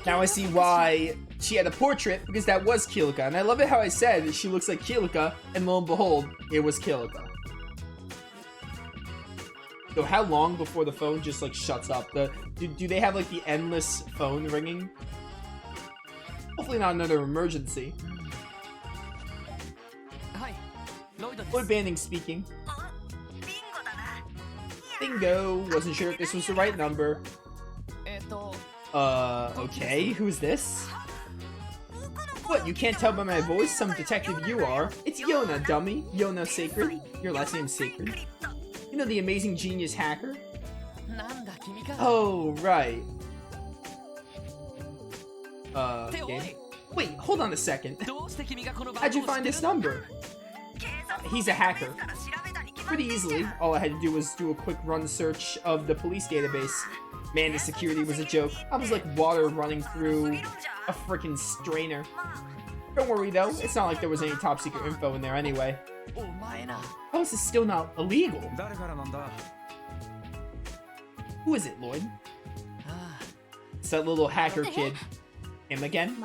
Now I see why she had a portrait, because that was Kilika. And I love it how I said she looks like Kilika, and lo and behold, it was Kilika. So how long before the phone just like shuts up? Do they have like the endless phone ringing? Hopefully not another emergency. Lloyd Banning speaking. Bingo! Wasn't sure if this was the right number. Okay, who's this? What, you can't tell by my voice? Some detective you are. It's Jona, dummy. Jona Sacred. Your last name's Sacred. You know the amazing genius hacker? Oh, right. Okay. Wait, hold on a second. How'd you find this number? He's a hacker. Pretty easily. All I had to do was do a quick run search of the police database. Man, the security was a joke. I was like water running through a freaking strainer. Don't worry though, it's not like there was any top secret info in there anyway. How is this still not illegal? Who is it, Lloyd? It's that little hacker kid. Him again?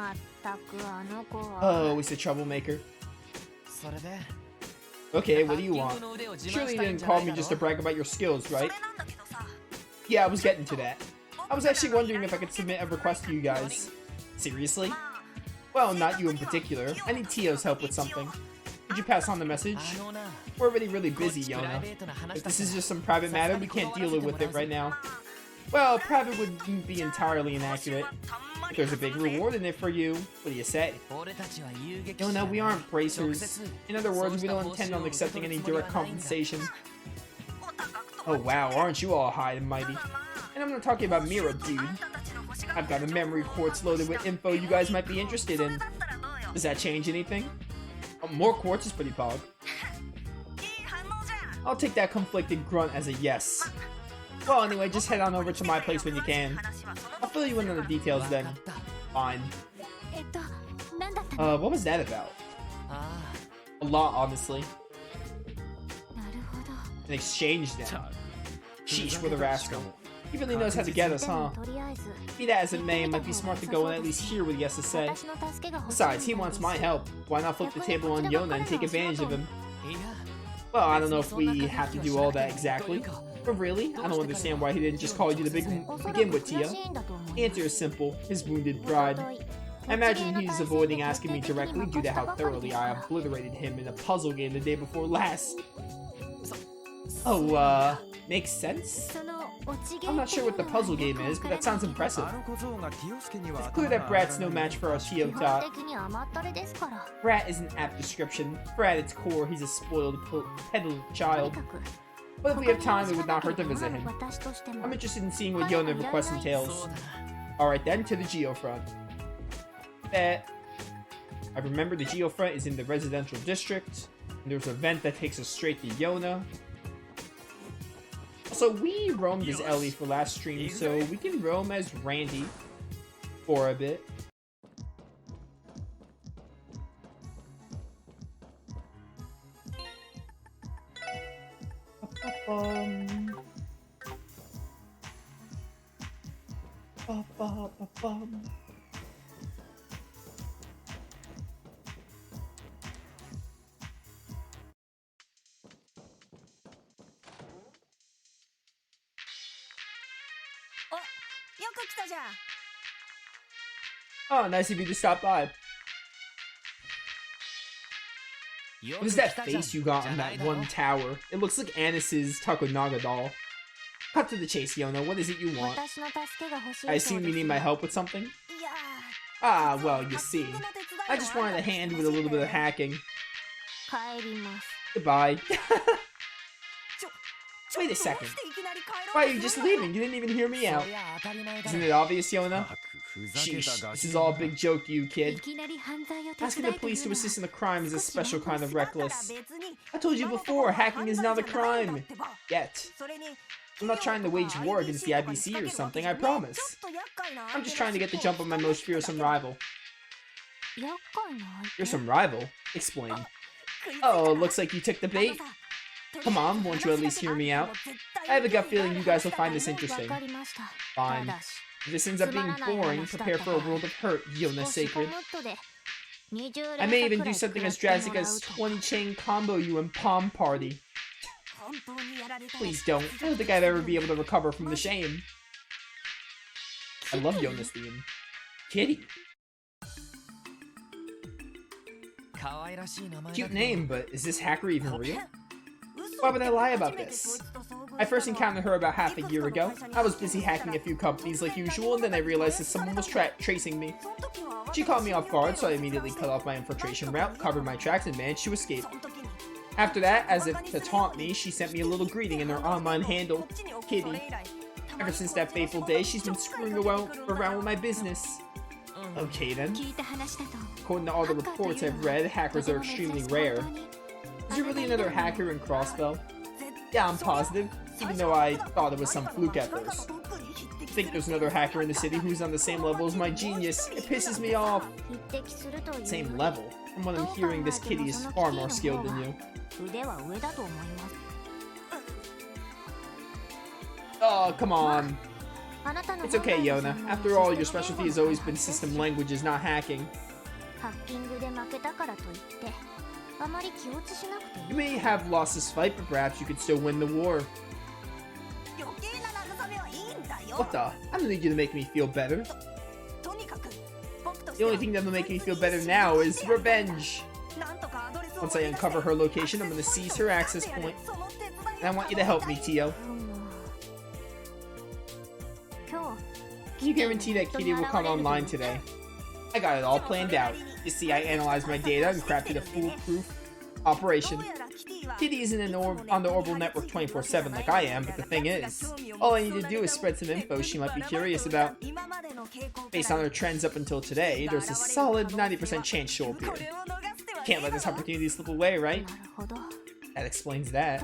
Oh, he's a troublemaker. Okay, what do you want? Surely you didn't call me just to brag about your skills, right? Yeah, I was getting to that. I was actually wondering if I could submit a request to you guys. Seriously? Well, not you in particular. I need Tio's help with something. Could you pass on the message? We're already really busy, Jona. If this is just some private matter, we can't deal with it right now. Well, private wouldn't be entirely inaccurate. If there's a big reward in it for you, what do you say? Jona, we aren't bracers. In other words, we don't intend on accepting any direct compensation. Oh wow, aren't you all high and mighty? And I'm not talking about Mira, dude. I've got a memory quartz loaded with info you guys might be interested in. Does that change anything? More quartz is pretty pog. I'll take that conflicted grunt as a yes. Well, anyway, just head on over to my place when you can. I'll fill you in on the details then. Fine. What was that about? A lot, honestly. An exchange then. Sheesh, what a rascal. He really knows how to get us, huh? Be that as it may, it might be smart to go and at least hear what he has to say. Besides, he wants my help. Why not flip the table on Jona and take advantage of him? Well, I don't know if we have to do all that exactly. But really, I don't understand why he didn't just call you to begin with, Tia. The answer is simple, his wounded pride. I imagine he's avoiding asking me directly due to how thoroughly I obliterated him in a puzzle game the day before last. Oh, makes sense? I'm not sure what the puzzle game is, but that sounds impressive. It's clear that Brat's no match for our Tio tot. Brat is an apt description, for at its core, he's a spoiled, peddling child. But if we have time, it would not hurt to visit him. I'm interested in seeing what Jona's request entails. Alright then, to the Geofront. Bet. I remember the Geofront is in the residential district, and there's a vent that takes us straight to Jona. So we roamed as Ellie for last stream, so we can roam as Randy for a bit. Oh, nice of you to stop by. What is that face you got on that one tower? It looks like Anis's Takunaga doll. Cut to the chase, Jona. What is it you want? I assume you need my help with something? Ah, well, you see. I just wanted a hand with a little bit of hacking. Goodbye. Wait a second. Why are you just leaving? You didn't even hear me out. Isn't it obvious, Jona? Sheesh, this is all a big joke to you, kid. Asking the police to assist in the crime is a special kind of reckless. I told you before, hacking is not a crime. Yet. I'm not trying to wage war against the IBC or something, I promise. I'm just trying to get the jump on my most fearsome rival. Fearsome rival? Explain. Oh, looks like you took the bait. Come on, won't you at least hear me out? I have a gut feeling you guys will find this interesting. Fine. If this ends up being boring, prepare for a world of hurt, Jona Sacred. I may even do something as drastic as 20-chain combo you in Palm Party. Please don't. I don't think I'd ever be able to recover from the shame. I love Jona's theme. Kitty. Cute name, but is this hacker even real? Why would I lie about this? I first encountered her about half a year ago. I was busy hacking a few companies like usual, and then I realized that someone was tracing me. She caught me off guard, so I immediately cut off my infiltration route, covered my tracks, and managed to escape. After that, as if to taunt me, she sent me a little greeting in her online handle, Kitty. Ever since that fateful day, she's been screwing around with my business. Okay then. According to all the reports I've read, hackers are extremely rare. Is there really another hacker in Crossbell? Yeah, I'm positive, even though I thought it was some fluke at first. I think there's another hacker in the city who's on the same level as my genius. It pisses me off. Same level? From what I'm hearing, this Kitty is far more skilled than you. Oh, come on. It's okay, Jona. After all, your specialty has always been system languages, not hacking. You may have lost this fight, but perhaps you could still win the war. What the? I don't need you to make me feel better. The only thing that'll make me feel better now is revenge. Once I uncover her location, I'm gonna seize her access point. And I want you to help me, Tio. Can you guarantee that Kitty will come online today? I got it all planned out. You see, I analyzed my data and crafted a foolproof operation. Kitty isn't on the orbital network 24/7 like I am, but the thing is, all I need to do is spread some info she might be curious about. Based on her trends up until today, there's a solid 90% chance she'll appear. Can't let this opportunity slip away, right? That explains that.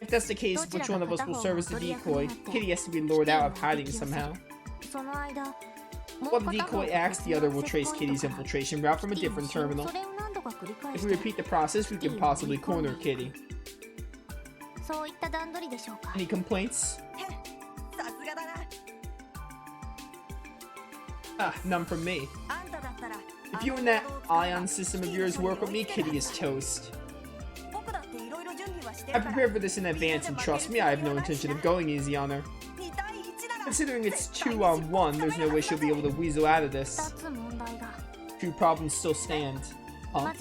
If that's the case, which one of us will serve as the decoy? Kitty has to be lured out of hiding somehow. While the decoy acts, the other will trace Kitty's infiltration route from a different terminal. If we repeat the process, we can possibly corner Kitty. Any complaints? Ah, none from me. If you and that ion system of yours work with me, Kitty is toast. I prepared for this in advance, and trust me, I have no intention of going easy on her. Considering it's 2-on-1, there's no way she'll be able to weasel out of this. Two problems still stand. Huh?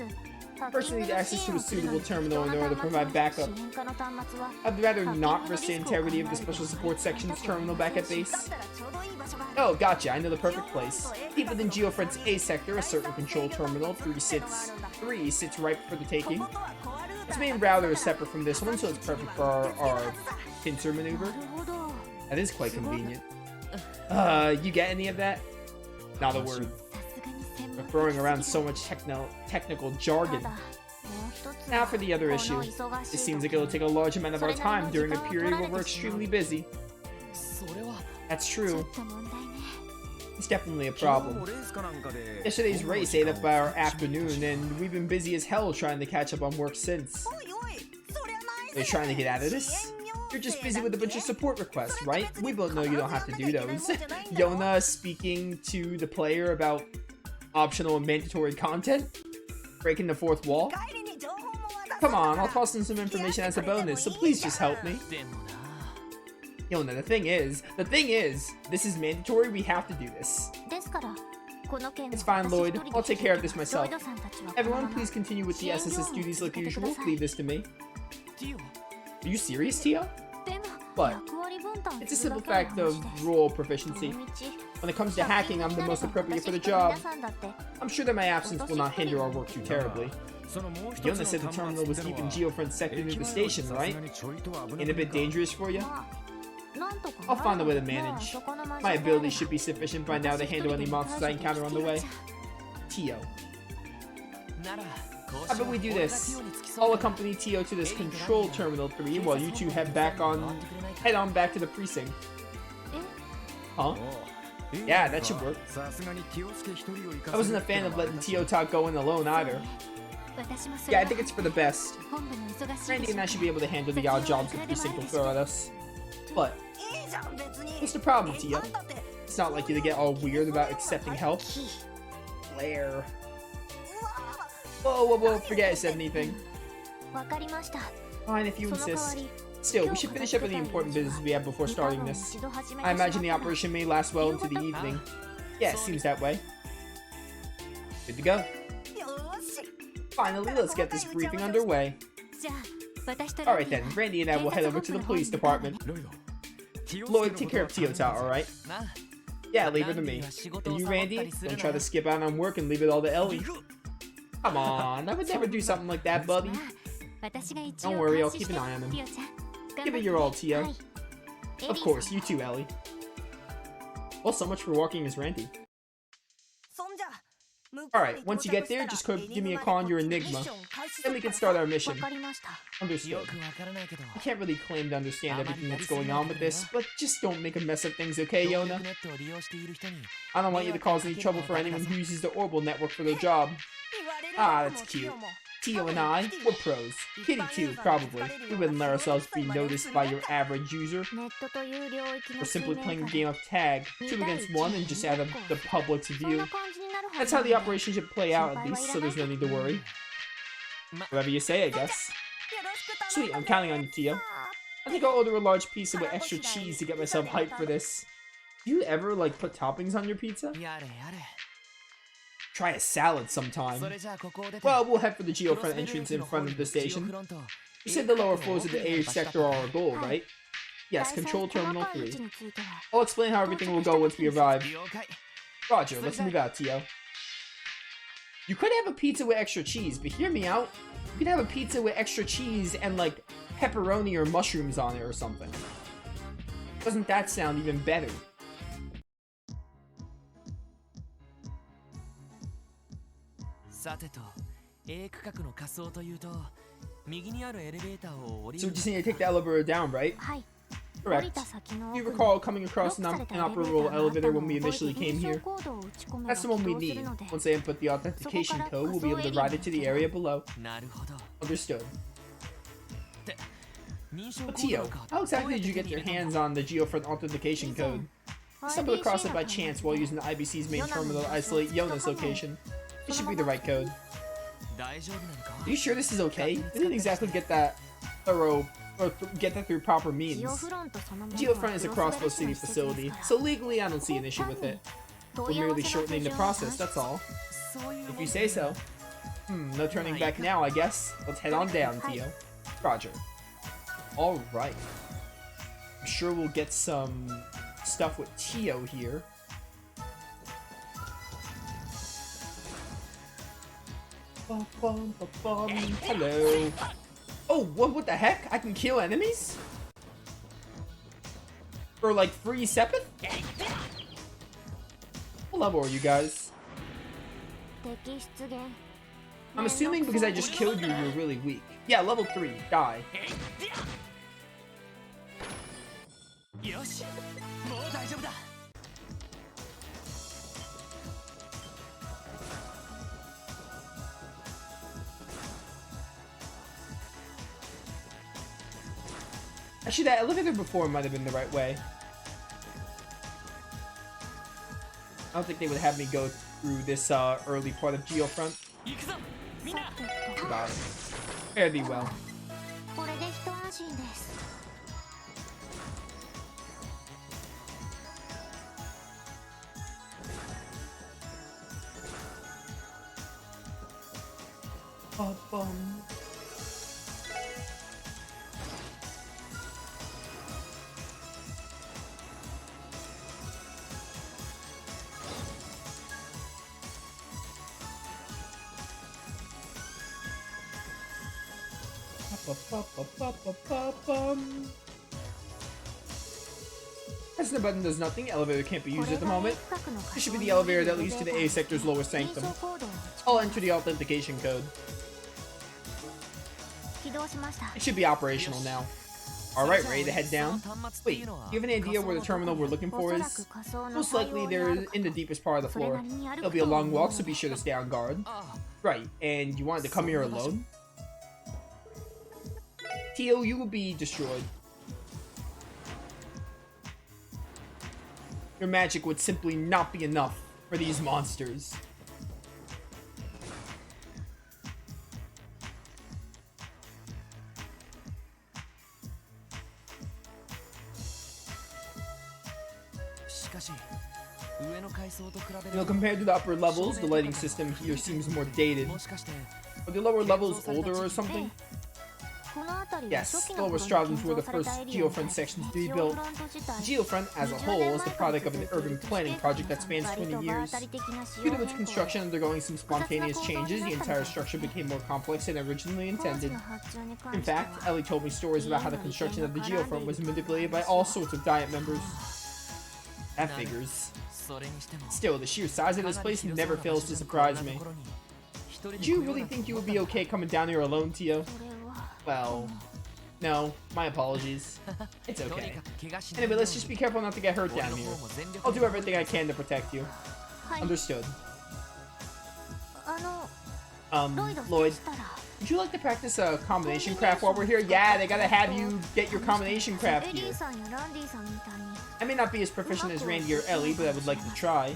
First, we need access to a suitable terminal in order to provide backup. I'd rather not risk the integrity of the Special Support Section's terminal back at base. Oh, gotcha, I know the perfect place. Deep within Geofred's A sector, a certain control terminal 3 sits ripe for the taking. Its main router is separate from this one, so it's perfect for our pincer maneuver. That is quite convenient. You get any of that? Not a word. We're throwing around so much technical jargon. Now for the other issue. It seems like it'll take a large amount of our time during a period where we're extremely busy. That's true. It's definitely a problem. Yesterday's race ate up our afternoon, and we've been busy as hell trying to catch up on work since. Are you trying to get out of this? You're just busy with a bunch of support requests, right? We both know you don't have to do those. Jona speaking to the player about optional and mandatory content? Breaking the fourth wall? Come on, I'll toss in some information as a bonus, so please just help me. Jona, the thing is, this is mandatory, we have to do this. It's fine, Lloyd. I'll take care of this myself. Everyone, please continue with the SSS duties like usual. Leave this to me. Are you serious, Tio? What? It's a simple fact of role proficiency. When it comes to hacking, I'm the most appropriate for the job. I'm sure that my absence will not hinder our work too terribly. Jona said the terminal was deep in Geofred's sector near the station, right? Ain't a bit dangerous for you? I'll find a way to manage. My abilities should be sufficient by now to handle any monsters I encounter on the way. Tio. How about we do this? I'll accompany Tio to this control terminal 3 while you two head on back to the precinct. Huh? Yeah, that should work. I wasn't a fan of letting Tio talk go in alone either. Yeah, I think it's for the best. Randy and I should be able to handle the odd jobs that Precinct will throw at us. But what's the problem, Tio? It's not like you to get all weird about accepting help. Blair. Whoa, whoa, whoa, forget I said anything. Fine, if you insist. Still, we should finish up with the important business we have before starting this. I imagine the operation may last well into the evening. Yeah, it seems that way. Good to go. Finally, let's get this briefing underway. Alright then, Randy and I will head over to the police department. Lloyd, take care of Tio-ta, alright? Yeah, leave it to me. And you, Randy, don't try to skip out on work and leave it all to Ellie. Come on, I would never do something like that, buddy. Don't worry, I'll keep an eye on him. Give it your all, Tio. Of course, you too, Ellie. Well, so much for walking as Randy. Alright, once you get there, just give me a call on your Enigma. Then we can start our mission. Understood. I can't really claim to understand everything that's going on with this, but just don't make a mess of things, okay, Jona? I don't want you to cause any trouble for anyone who uses the Orbital network for their job. Ah, that's cute. Tio and I, we're pros. Kitty too, probably. We wouldn't let ourselves be noticed by your average user. We're simply playing a game of tag, 2 against 1, and just out of the public's view. That's how the operation should play out, at least, so there's no need to worry. Whatever you say, I guess. Sweet, I'm counting on you, Tio. I think I'll order a large pizza with extra cheese to get myself hyped for this. Do you ever, like, put toppings on your pizza? Try a salad sometime. Well, we'll head for the geofront entrance in front of the station. You said the lower floors of the A sector are our goal, right? Yes, Control Terminal 3. I'll explain how everything will go once we arrive. Roger, let's move out, Tio. You could have a pizza with extra cheese, but hear me out. You could have a pizza with extra cheese and, like, pepperoni or mushrooms on it or something. Doesn't that sound even better? So we just need to take the elevator down, right? Correct. You recall coming across an inoperable elevator when we initially came here? That's the one we need. Once I input the authentication code, we'll be able to ride it to the area below. Understood. But Tio, how exactly did you get your hands on the geofront authentication code? I stumbled across it by chance while using the IBC's main terminal to isolate Jona's location. It should be the right code. Are you sure this is okay? I didn't exactly get that thorough, or get that through proper means. Geofront is a crossbow city facility, so legally I don't see an issue with it. We're merely shortening the process, that's all. If you say so. No turning back now, I guess. Let's head on down, Tio. Roger. Alright. I'm sure we'll get some stuff with Tio here. Hello. Oh, what the heck? I can kill enemies? For like free Sepith? What level are you guys? I'm assuming because I just killed you, you're really weak. Yeah, level 3. Die. Actually, that elevator before might have been the right way. I don't think they would have me go through this early part of Geofront. About it. Fare thee well. Pressing the button does nothing. Elevator can't be used at the moment. This should be the elevator that leads to the A sector's lower sanctum. I'll enter the authentication code. It should be operational now. Alright, ready to head down? Wait, do you have an idea where the terminal we're looking for is? Most likely they're in the deepest part of the floor. It'll be a long walk, so be sure to stay on guard. Right, and you wanted to come here alone? Tio, you will be destroyed. Your magic would simply not be enough for these monsters. You know, compared to the upper levels, the lighting system here seems more dated. Are the lower levels older or something? Yes, the lower stratums were the first geofront sections to be built. The geofront, as a whole, is the product of an urban planning project that spans 20 years. Due to its construction undergoing some spontaneous changes, the entire structure became more complex than originally intended. In fact, Ellie told me stories about how the construction of the geofront was manipulated by all sorts of Diet members. That figures. Still, the sheer size of this place never fails to surprise me. Did you really think you would be okay coming down here alone, Tio? Well, no, my apologies. It's okay. Anyway, let's just be careful not to get hurt down here. I'll do everything I can to protect you. Understood. Lloyd, would you like to practice a combination craft while we're here? Yeah, they gotta have you get your combination craft here. I may not be as proficient as Randy or Ellie, but I would like to try.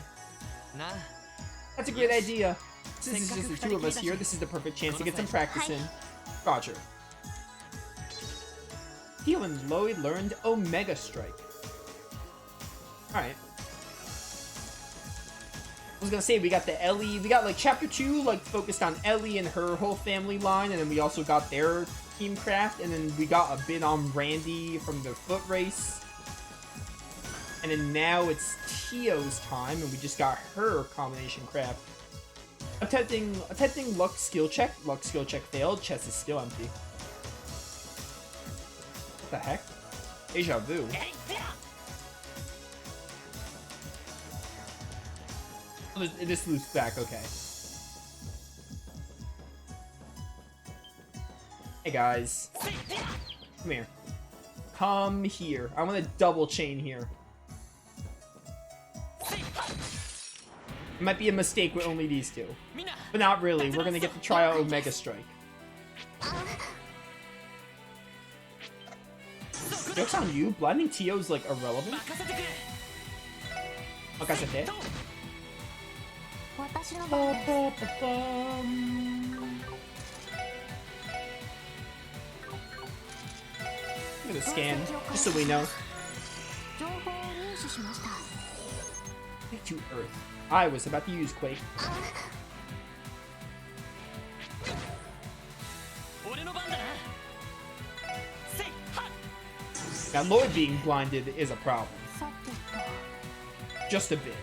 That's a great idea. Since it's just the two of us here, this is the perfect chance to get some practice in. Roger. Theo and Lloyd learned Omega Strike. Alright. I was gonna say, we got like chapter 2, like, focused on Ellie and her whole family line, and then we also got their team craft, and then we got a bit on Randy from the foot race. And then now it's Tio's time, and we just got her combination craft. Attempting luck skill check. Luck skill check failed. Chest is still empty. What the heck? Deja vu. Oh, it just loops back. Okay. Hey guys, come here. Come here. I want to double chain here. It might be a mistake with only these two. But not really. We're gonna get to try out Omega Strike. Joke's on you. Blinding Tio's like irrelevant. Makasete. Look at the scan, just so we know. Take to Earth. I was about to use Quake. Now, Lloyd being blinded is a problem. Just a bit.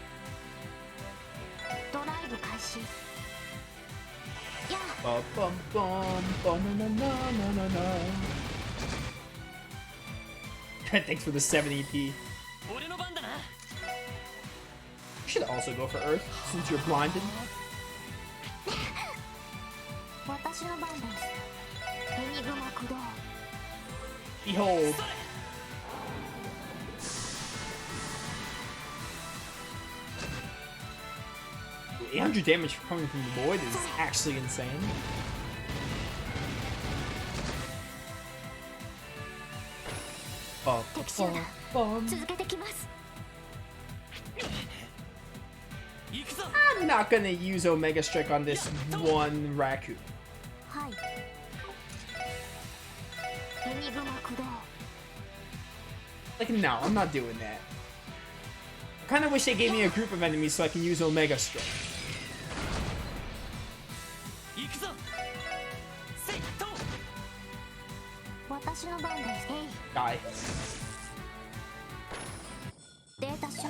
Thanks for the 7 EP. You should also go for Earth, since you're blinded. Behold. 800 damage coming from Lloyd is actually insane. I'm not gonna use Omega Strike on this one raccoon. Like, no, I'm not doing that. I kinda wish they gave me a group of enemies so I can use Omega Strike. Die. データ収集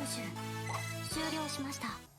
終了しました。